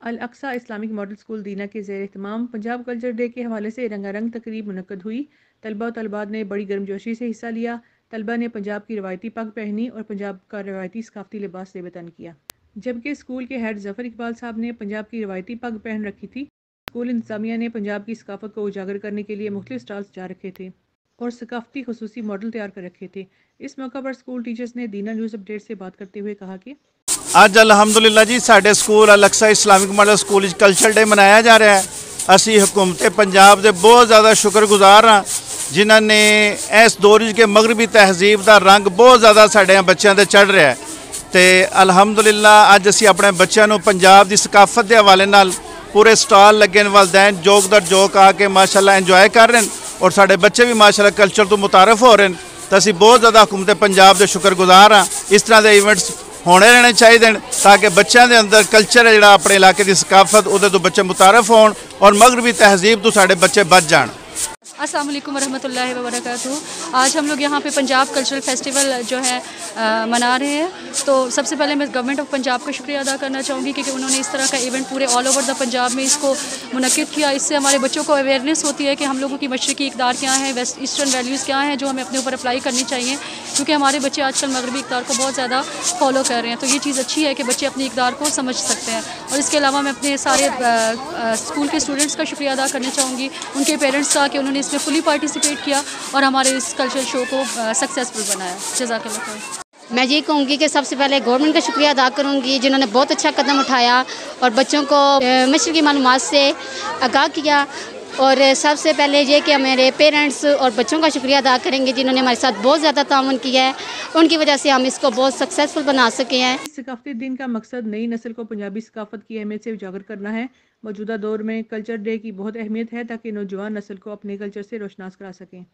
अल Aqsa Islamic model school दीना के ज़ेर एहतमाम Punjab culture day के हवाले से रंगारंग तकरीब मुनक्कद हुई। तलबा और तलबात ने बड़ी गर्मजोशी से हिस्सा लिया। तलबा ने पंजाब की रवायती पग पहनी और पंजाब का रवायती सकाफती लिबास लेबतन किया, जबकि स्कूल के हेड जफ़र इकबाल साहब ने पंजाब की रवायती पग पहन रखी थी। स्कूल इंतज़ामिया ने पंजाब की सकाफत को उजागर करने के लिए मुख्तलिफ स्टॉल्स जा रखे थे और सकाफती खुसूसी मॉडल तैयार कर रखे थे। इस मौका पर स्कूल टीचर्स ने दीना न्यूज़ अपडेट से बात करते हुए कहा कि ਅੱਜ ਅਲਹਮਦੁਲਿल्लाह जी साडे school Al Aqsa Islamic model school culture day मनाया जा रहा है। असी हुकूमत पंजाब के बहुत ज़्यादा शुक्रगुजार हाँ जिन्होंने इस दौर के मगरबी तहजीब का रंग बहुत ज़्यादा साढ़े बच्चों पर चढ़ रहा है। तो अल्हम्दुलिल्लाह अज असी अपने बच्चों को पंजाब की सकाफत के हवाले नाल पूरे स्टॉल लगे वालदैन जोक दर जोक आके माशाल्लाह इंजॉय कर रहे हैं और साढ़े बच्चे भी माशाल्लाह कल्चर तो मुतारफ हो रहे हैं। तो असी बहुत ज़्यादा हुकूमत पंजाब के शुक्रगुजार हाँ। इस तरह के इवेंट्स होने रहने चाहिए ताकि बच्चों के अंदर कल्चर है जोड़ा अपने इलाके की सकाफत वो तो बच्चे मुतारफ होन और मगरबी तहजीब तो साढ़े बच्चे बच जान। अस्सलाम वालेकुम रहमतुल्लाहि व बरकातहू। आज हम लोग यहाँ पे पंजाब कल्चरल फेस्टिवल जो है मना रहे हैं। तो सबसे पहले मैं गवर्नमेंट ऑफ पंजाब का शुक्रिया अदा करना चाहूँगी क्योंकि उन्होंने इस तरह का इवेंट पूरे ऑल ओवर द पंजाब में इसको मुनक्किद किया। इससे हमारे बच्चों को अवेयरनेस होती है कि हम लोगों की मशरक़ी इक़दार क्या है, वेस्ट ईस्टर्न वैल्यूज़ क्या हैं जो हमें अपने ऊपर अप्लाई करनी चाहिए, क्योंकि हमारे बच्चे आजकल मगरबी इक़दार को बहुत ज़्यादा फॉलो कर रहे हैं। तो ये चीज़ अच्छी है कि बच्चे अपनी इक़दार को समझ सकते हैं। और इसके अलावा मैं अपने सारे स्कूल के स्टूडेंट्स का शुक्रिया अदा करना चाहूँगी, उनके पेरेंट्स का, कि उन्होंने इसमें फुली पार्टिसिपेट किया और हमारे इस कल्चरल शो को सक्सेसफुल बनाया। जज़ाकल्लाह खैर। मैं ये कहूँगी कि सबसे पहले गवर्नमेंट का शुक्रिया अदा करूँगी जिन्होंने बहुत अच्छा कदम उठाया और बच्चों को मशरक़ी मालूमात से आगाह किया। और सबसे पहले ये कि हमारे पेरेंट्स और बच्चों का शुक्रिया अदा करेंगे जिन्होंने हमारे साथ बहुत ज़्यादा ताउन किया है। उनकी वजह से हम इसको बहुत सक्सेसफुल बना सके हैं। इस सकाफती दिन का मकसद नई नस्ल को पंजाबी सकाफत की अहमियत से उजागर करना है। मौजूदा दौर में कल्चर डे की बहुत अहमियत है ताकि नौजवान नस्ल को अपने कल्चर से रोशनास करा सकें।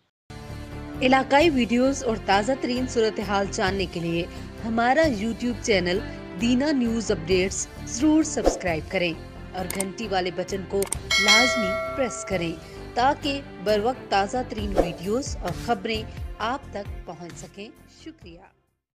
इलाकाई वीडियोस और ताज़ा तरीन सूरत हाल जानने के लिए हमारा YouTube चैनल दीना न्यूज़ अपडेट्स ज़रूर सब्सक्राइब करें और घंटी वाले बटन को लाजमी प्रेस करें ताकि बर वक्त ताज़ा तरीन वीडियोस और ख़बरें आप तक पहुंच सकें। शुक्रिया।